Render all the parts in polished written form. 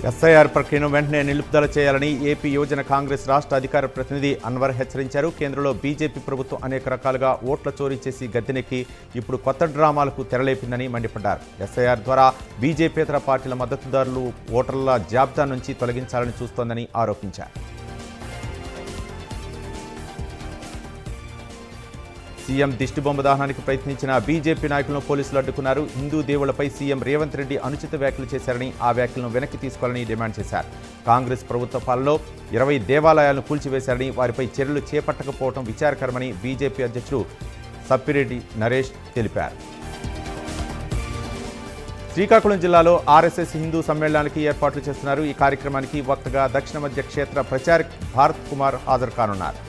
SIR ప్రక్రియను వెంటనే నిలుపుదల చేయాలని ఏపీ యువజన కాంగ్రెస్ రాష్ట్ర అధికార ప్రతినిధి అన్వర్ హెచ్చరించారు. కేంద్రంలో బీజేపీ ప్రభుత్వం అనేక రకాలుగా ఓట్ల చోరీ చేసి గద్దెనెక్కి ఇప్పుడు కొత్త డ్రామాలకు తెరలేపిందని మండిపడ్డారు. ఎస్ఐఆర్ ద్వారా బీజేపీతర పార్టీల మద్దతుదారులు ఓటర్ల జాబితా నుంచి తొలగించాలని చూస్తోందని ఆరోపించారు. సీఎం దిష్టిబొమ్మ దహనానికి ప్రయత్నించిన బీజేపీ నాయకులను పోలీసులు అడ్డుకున్నారు. హిందూ దేవుళ్లపై సీఎం రేవంత్ రెడ్డి అనుచిత వ్యాఖ్యలు చేశారని, ఆ వ్యాఖ్యలను వెనక్కి తీసుకోవాలని డిమాండ్ చేశారు. కాంగ్రెస్ ప్రభుత్వ పాలనలో 20 దేవాలయాలను కూల్చివేశారని, వారిపై చర్యలు చేపట్టకపోవడం విచారకరమని బీజేపీ అధ్యక్షుడు సప్పిరెడ్డి నరేష్ తెలిపారు. శ్రీకాకుళం జిల్లాలో ఆర్ఎస్ఎస్ హిందూ సమ్మేళనానికి ఏర్పాట్లు చేస్తున్నారు. ఈ కార్యక్రమానికి వక్తగా దక్షిణ మధ్య క్షేత్ర ప్రచారక్ భారత్ కుమార్ హాజరు కానున్నారు.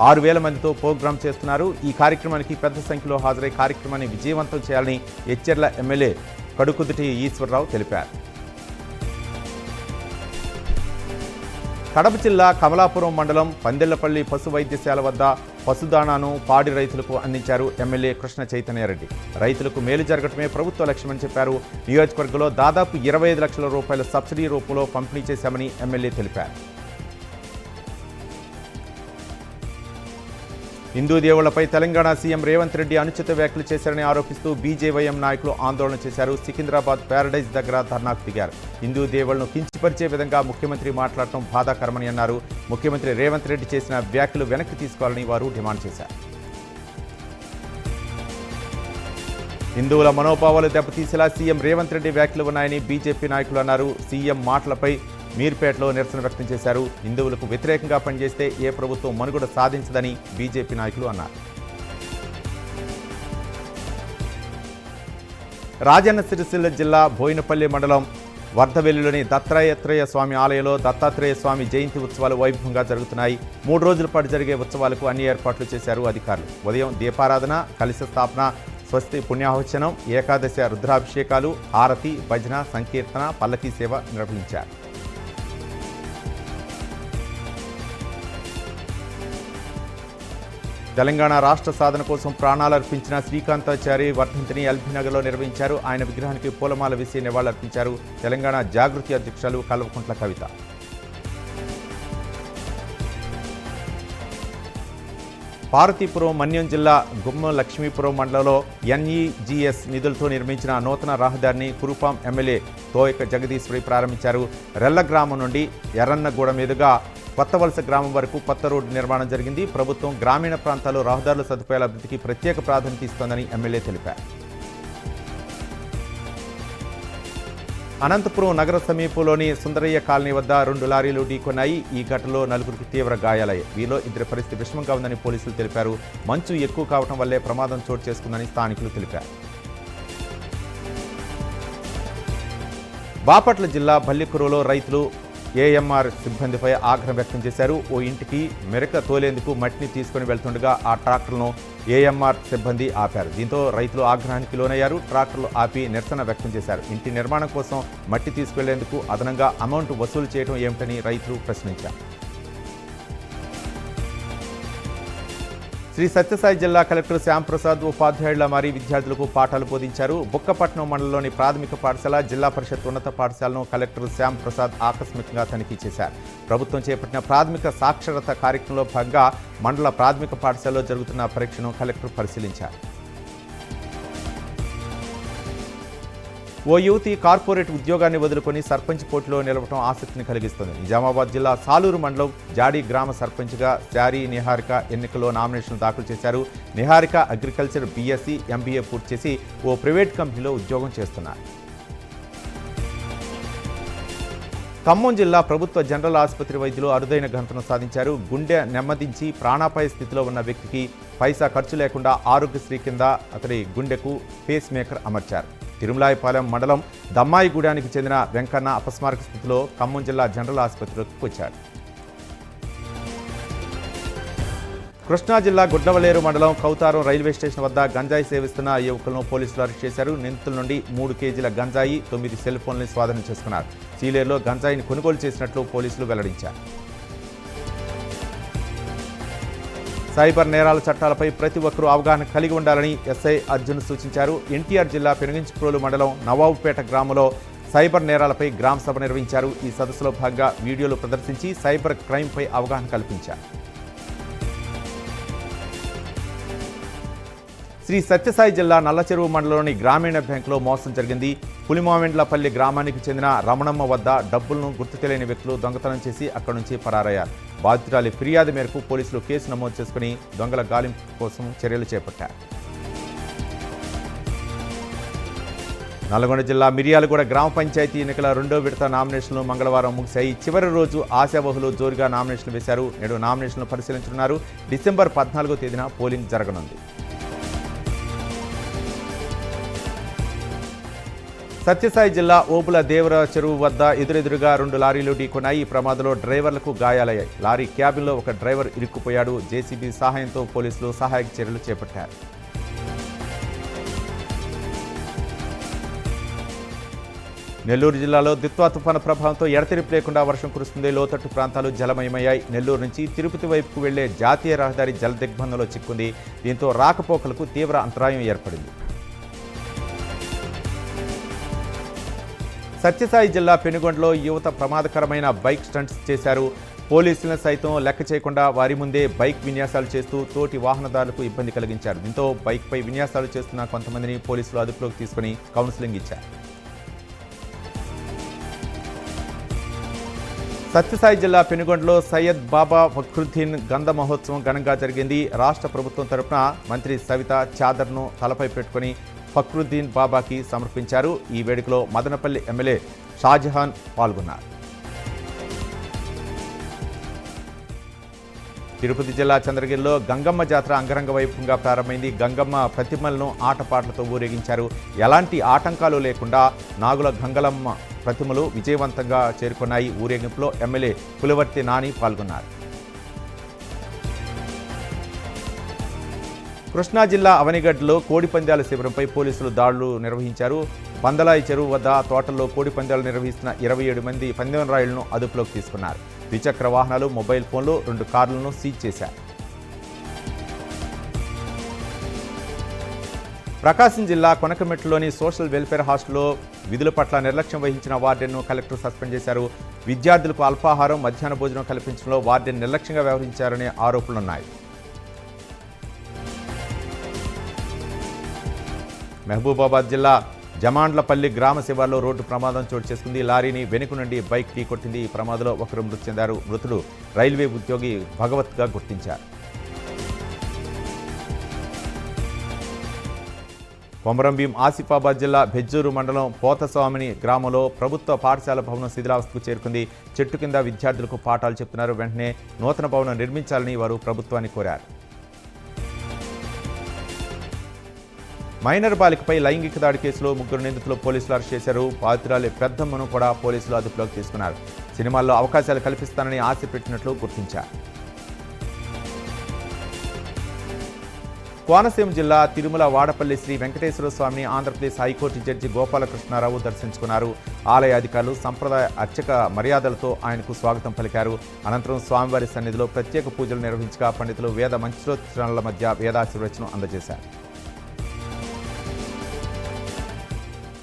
6,000 మందితో ప్రోగ్రాం చేస్తున్నారు. ఈ కార్యక్రమానికి పెద్ద సంఖ్యలో హాజరై కార్యక్రమాన్ని విజయవంతం చేయాలని ఎచ్చెర్ల ఎమ్మెల్యే కడుకుదుటి ఈశ్వరరావు తెలిపారు. కడప జిల్లా కమలాపురం మండలం పందెళ్లపల్లి పశు వైద్యశాల వద్ద పశుదాణాను పాడి రైతులకు అందించారు ఎమ్మెల్యే కృష్ణ చైతన్యారెడ్డి. రైతులకు మేలు జరగటమే ప్రభుత్వ లక్ష్యమని చెప్పారు. నియోజకవర్గంలో దాదాపు 25 లక్షల రూపాయల సబ్సిడీ రూపంలో పంపిణీ చేశామని ఎమ్మెల్యే తెలిపారు. హిందూ దేవుళ్లపై తెలంగాణ సీఎం రేవంత్ రెడ్డి అనుచిత వ్యాఖ్యలు చేశారని ఆరోపిస్తూ బీజేవైఎం నాయకులు ఆందోళన చేశారు. సికింద్రాబాద్ ప్యారడైజ్ దగ్గర ధర్నాకు దిగారు. హిందూ దేవుళ్లను కించపరిచే విధంగా ముఖ్యమంత్రి మాట్లాడటం బాధాకరమని అన్నారు. ముఖ్యమంత్రి రేవంత్ రెడ్డి చేసిన వ్యాఖ్యలు వెనక్కి తీసుకోవాలని వారు డిమాండ్ చేశారు. హిందువుల మనోభావాలు దెబ్బతీసేలా సీఎం రేవంత్ రెడ్డి వ్యాఖ్యలు ఉన్నాయని బీజేపీ నాయకులు అన్నారు. సీఎం మాటలపై మీర్పేటలో నిరసన వ్యక్తం చేశారు. హిందువులకు వ్యతిరేకంగా పనిచేస్తే ఏ ప్రభుత్వం మనుగడ సాధించదని బీజేపీ నాయకులు అన్నారు. రాజన్న సిరిసిల్ల జిల్లా బోయినపల్లి మండలం వర్ధవెల్లిలోని దత్తాత్రేయ స్వామి ఆలయంలో దత్తాత్రేయ స్వామి జయంతి ఉత్సవాలు వైభవంగా జరుగుతున్నాయి. 3 రోజుల పాటు జరిగే ఉత్సవాలకు అన్ని ఏర్పాట్లు చేశారు అధికారులు. ఉదయం దీపారాధన, కలశ స్థాపన, స్వస్తి పుణ్యాహవచనం, ఏకాదశ రుద్రాభిషేకాలు, ఆరతి, భజన, సంకీర్తన, పల్లకీ సేవ నిర్వహించారు. తెలంగాణ రాష్ట్ర సాధన కోసం ప్రాణాలర్పించిన శ్రీకాంతాచారి వర్ధంతిని ఎల్బీనగర్లో నిర్వహించారు. ఆయన విగ్రహానికి పూలమాల వేసి నివాళులర్పించారు. తెలంగాణ జాగృతి అధ్యక్షులు కల్వకుంట్ల కవిత. పార్వతీపురం మన్యం జిల్లా గుమ్మం లక్ష్మీపురం మండలంలో ఎన్ఈజీఎస్ నిధులతో నిర్మించిన నూతన రహదారిని కురుపాం ఎమ్మెల్యే తోయక జగదీశ్వరి ప్రారంభించారు. రెల్ల గ్రామం నుండి ఎర్రన్నగూడ మీదుగా కొత్త వలస గ్రామం వరకు కొత్త రోడ్డు నిర్మాణం జరిగింది. ప్రభుత్వం గ్రామీణ ప్రాంతాల్లో రహదారుల సదుపాయాల అభివృద్ధికి ప్రత్యేక ప్రాధాన్యత ఇస్తోందని ఎమ్మెల్యే తెలిపారు. అనంతపురం నగర సమీపంలోని సుందరయ్య కాలనీ వద్ద 2 లారీలు ఢీకొన్నాయి. ఈ ఘటనలో 4 తీవ్ర గాయాలయ్యాయి. వీరిలో 2 పరిస్థితి విషమంగా ఉందని పోలీసులు తెలిపారు. మంచు ఎక్కువ కావడం వల్లే ప్రమాదం చోటు చేసుకుందని స్థానికులు తెలిపారు. బాపట్ల జిల్లా బల్లికురులో రైతులు ఏఎంఆర్ సిబ్బందిపై ఆగ్రహం వ్యక్తం చేశారు. ఓ ఇంటికి మెరక తోలేందుకు మట్టిని తీసుకుని వెళ్తుండగా ఆ ట్రాక్టర్ను ఏఎంఆర్ సిబ్బంది ఆపారు. దీంతో రైతులు ఆగ్రహానికి లోనయ్యారు. ట్రాక్టర్లు ఆపి నిరసన వ్యక్తం చేశారు. ఇంటి నిర్మాణం కోసం మట్టి తీసుకెళ్లేందుకు అదనంగా అమౌంట్ వసూలు చేయడం ఏమిటని రైతులు ప్రశ్నించారు. శ్రీ సత్యసాయి జిల్లా కలెక్టర్ శ్యాంప్రసాద్ ఉపాధ్యాయుల మారి విద్యార్థులకు పాఠాలు బోధించారు. బుక్కపట్నం మండలంలోని ప్రాథమిక పాఠశాల, జిల్లా పరిషత్ ఉన్నత పాఠశాలను కలెక్టర్ శ్యాంప్రసాద్ ఆకస్మికంగా తనిఖీ చేశారు. ప్రభుత్వం చేపట్టిన ప్రాథమిక సాక్షరత కార్యక్రమంలో భాగంగా మండల ప్రాథమిక పాఠశాలలో జరుగుతున్న పరీక్షను కలెక్టర్ పరిశీలించారు. ఓ యువతి కార్పొరేట్ ఉద్యోగాన్ని వదులుకొని సర్పంచ్ పోటీలో నిలవడం ఆసక్తిని కలిగిస్తుంది. నిజామాబాద్ జిల్లా సాలూరు మండలం జాడి గ్రామ సర్పంచ్గా శారీ నిహారిక ఎన్నికల్లో నామినేషన్లు దాఖలు చేశారు. నిహారిక అగ్రికల్చర్ బీఎస్సీ, ఎంబీఏ పూర్తి చేసి ఓ ప్రైవేట్ కంపెనీలో ఉద్యోగం చేస్తున్నారు. ఖమ్మం జిల్లా ప్రభుత్వ జనరల్ ఆసుపత్రి వైద్యులు అరుదైన ఘనతను సాధించారు. గుండె నెమ్మదించి ప్రాణాపాయ స్థితిలో ఉన్న వ్యక్తికి పైసా ఖర్చు లేకుండా ఆరోగ్యశ్రీ కింద అతడి గుండెకు పేస్ మేకర్ అమర్చారు. తిరుమలాయపాలెం మండలం దమ్మాయిగూడానికి చెందిన వెంకన్న అపస్మారక స్థితిలో ఖమ్మం జిల్లా జనరల్ ఆసుపత్రిలోకి వచ్చాడు. కృష్ణా జిల్లా గుడ్లవల్లేరు మండలం కౌతారం రైల్వే స్టేషన్ వద్ద గంజాయి సేవిస్తున్న యువకులను పోలీసులు అరెస్ట్ చేశారు. నిందితుల నుండి 3 కేజీల గంజాయి, 9 సెల్ ఫోన్లను స్వాధీనం చేసుకున్నారు. సీలేరులో గంజాయిని కొనుగోలు చేసినట్లు పోలీసులు వెల్లడించారు. సైబర్ నేరాల చట్టాలపై ప్రతి ఒక్కరూ అవగాహన కలిగి ఉండాలని ఎస్ఐ అర్జున్ సూచించారు. ఎన్టీఆర్ జిల్లా పెనుగంచిప్రోలు మండలం నవాబుపేట గ్రామంలో సైబర్ నేరాలపై గ్రామ సభ నిర్వహించారు. ఈ సదస్సులో భాగంగా వీడియోలు ప్రదర్శించి సైబర్ క్రైమ్పై అవగాహన కల్పించారు. శ్రీ సత్యసాయి జిల్లా నల్లచెరువు మండలంలోని గ్రామీణ బ్యాంకులో మోసం జరిగింది. పులిమావెండ్లపల్లి గ్రామానికి చెందిన రమణమ్మ వద్ద డబ్బులను గుర్తు తెలియని వ్యక్తులు దొంగతనం చేసి అక్కడి నుంచి పరారయ్యారు. బాధితురాలి ఫిర్యాదు మేరకు పోలీసులు కేసు నమోదు చేసుకుని దొంగల గాలింపు కోసం చర్యలు చేపట్టారు. నల్గొండ జిల్లా మిర్యాలగూడ గ్రామ పంచాయతీ ఎన్నికల 2వ విడత నామినేషన్లు మంగళవారం ముగిశాయి. చివరి రోజు ఆశావహులు జోరుగా నామినేషన్లు వేశారు. నేడు నామినేషన్లు పరిశీలించనున్నారు. డిసెంబర్ 14వ తేదీన పోలింగ్ జరగనుంది. సత్యసాయి జిల్లా ఓబుల దేవర చెరువు వద్ద ఎదురెదురుగా 2 లారీలు ఢీకొన్నాయి. ఈ ప్రమాదంలో డ్రైవర్లకు గాయాలయ్యాయి. లారీ క్యాబిన్లో ఒక డ్రైవర్ ఇరుక్కుపోయాడు. జేసీబీ సహాయంతో పోలీసులు సహాయక చర్యలు చేపట్టారు. నెల్లూరు జిల్లాలో దిత్వా తుఫాను ప్రభావంతో ఎడతెరిపి లేకుండా వర్షం కురుస్తుంది. లోతట్టు ప్రాంతాలు జలమయమయ్యాయి. నెల్లూరు నుంచి తిరుపతి వైపుకు వెళ్లే జాతీయ రహదారి జలదిగ్బంధంలో చిక్కుంది. దీంతో రాకపోకలకు తీవ్ర అంతరాయం ఏర్పడింది. సత్యసాయి జిల్లా పెనుగొండలో యువత ప్రమాదకరమైన బైక్ స్టంట్స్ చేశారు. పోలీసులను సైతం లెక్క చేయకుండా వారి ముందే బైక్ విన్యాసాలు చేస్తూ తోటి వాహనదారులకు ఇబ్బంది కలిగించారు. దీంతో బైక్పై విన్యాసాలు చేస్తున్న కొంతమందిని పోలీసులు అదుపులోకి తీసుకుని కౌన్సిలింగ్ ఇచ్చారు. సత్యసాయి జిల్లా పెనుగొండలో సయ్యద్ బాబా ఫక్రుద్దీన్ గంధ మహోత్సవం ఘనంగా జరిగింది. రాష్ట్ర ప్రభుత్వం తరపున మంత్రి సవిత చాదర్ను తలపై పెట్టుకుని ఫక్రుద్దీన్ బాబాకి సమర్పించారు. ఈ వేడుకలో మదనపల్లి ఎమ్మెల్యే షాజహాన్ పాల్గొన్నారు. తిరుపతి జిల్లా చంద్రగిరిలో గంగమ్మ జాతర అంగరంగ వైభవంగా ప్రారంభమైంది. గంగమ్మ ప్రతిమలను ఆటపాటలతో ఊరేగించారు. ఎలాంటి ఆటంకాలు లేకుండా నాగుల గంగలమ్మ ప్రతిమలు విజయవంతంగా చేరుకున్నాయి. ఊరేగింపులో ఎమ్మెల్యే పులివర్తి నాని పాల్గొన్నారు. కృష్ణా జిల్లా అవనిగడ్లో కోడిపందాల శిబిరంపై పోలీసులు దాడులు నిర్వహించారు. బందలాయి చెరువు వద్ద తోటల్లో కోడిపందాలు నిర్వహిస్తున్న 27 మంది పందెం రాయుళ్లను అదుపులోకి తీసుకున్నారు. ద్విచక్ర వాహనాలు, మొబైల్ ఫోన్లు, 2 కార్లను సీజ్ చేశారు. ప్రకాశం జిల్లా కొనకమెట్లోని సోషల్ వెల్ఫేర్ హాస్టల్లో విధుల పట్ల నిర్లక్ష్యం వహించిన వార్డెన్ను కలెక్టర్ సస్పెండ్ చేశారు. విద్యార్థులకు అల్పాహారం, మధ్యాహ్న భోజనం కల్పించడంలో వార్డెన్ నిర్లక్ష్యంగా వ్యవహరించారనే ఆరోపణలున్నాయి. మహబూబాబాద్ జిల్లా జమాండ్లపల్లి గ్రామ శివార్లో రోడ్డు ప్రమాదం చోటు చేసుకుంది. లారీని వెనుక నుండి బైక్ ఢీకొట్టింది. ఈ ప్రమాదంలో ఒకరు మృతి చెందారు. మృతుడు రైల్వే ఉద్యోగి భగవత్గా గుర్తించారు. కొమరంభీం ఆసిఫాబాద్ జిల్లా బెజ్జూరు మండలం పోతస్వామిని గ్రామంలో ప్రభుత్వ పాఠశాల భవనం శిథిలావస్థకు చేరుకుంది. చెట్టు కింద విద్యార్థులకు పాఠాలు చెప్తున్నారు. వెంటనే నూతన భవనం నిర్మించాలని వారు ప్రభుత్వాన్ని కోరారు. మైనర్ బాలికపై లైంగిక దాడి కేసులో 3 నిందితులు పోలీసులు అరెస్ట్ చేశారు. బాధితురాలి పెద్దమ్మను కూడా పోలీసులు అదుపులోకి తీసుకున్నారు. సినిమాల్లో అవకాశాలు కల్పిస్తానని ఆశ పెట్టినట్లు గుర్తించారు. కోనసీమ జిల్లా తిరుమల వాడపల్లి శ్రీ వెంకటేశ్వర స్వామిని ఆంధ్రప్రదేశ్ హైకోర్టు జడ్జి గోపాలకృష్ణారావు దర్శించుకున్నారు. ఆలయ అధికారులు సంప్రదాయ అర్చక మర్యాదలతో ఆయనకు స్వాగతం పలికారు. అనంతరం స్వామివారి సన్నిధిలో ప్రత్యేక పూజలు నిర్వహించగా పండితులు వేద మంత్రోచ్చరణల మధ్య వేదాశీర్వచనం అందజేశారు.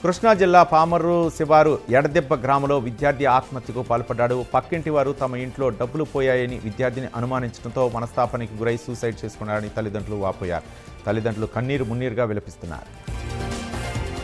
కృష్ణా జిల్లా పామర్రు శివారు ఎడదెబ్బ గ్రామంలో విద్యార్థి ఆత్మహత్యకు పాల్పడ్డాడు. పక్కింటి వారు తమ ఇంట్లో డబ్బులు పోయాయని విద్యార్థిని అనుమానించడంతో మనస్తాపానికి గురై సూసైడ్ చేసుకున్నారని తల్లిదండ్రులు వాపోయారు. తల్లిదండ్రులు కన్నీరు మున్నీరుగా విలపిస్తున్నారు.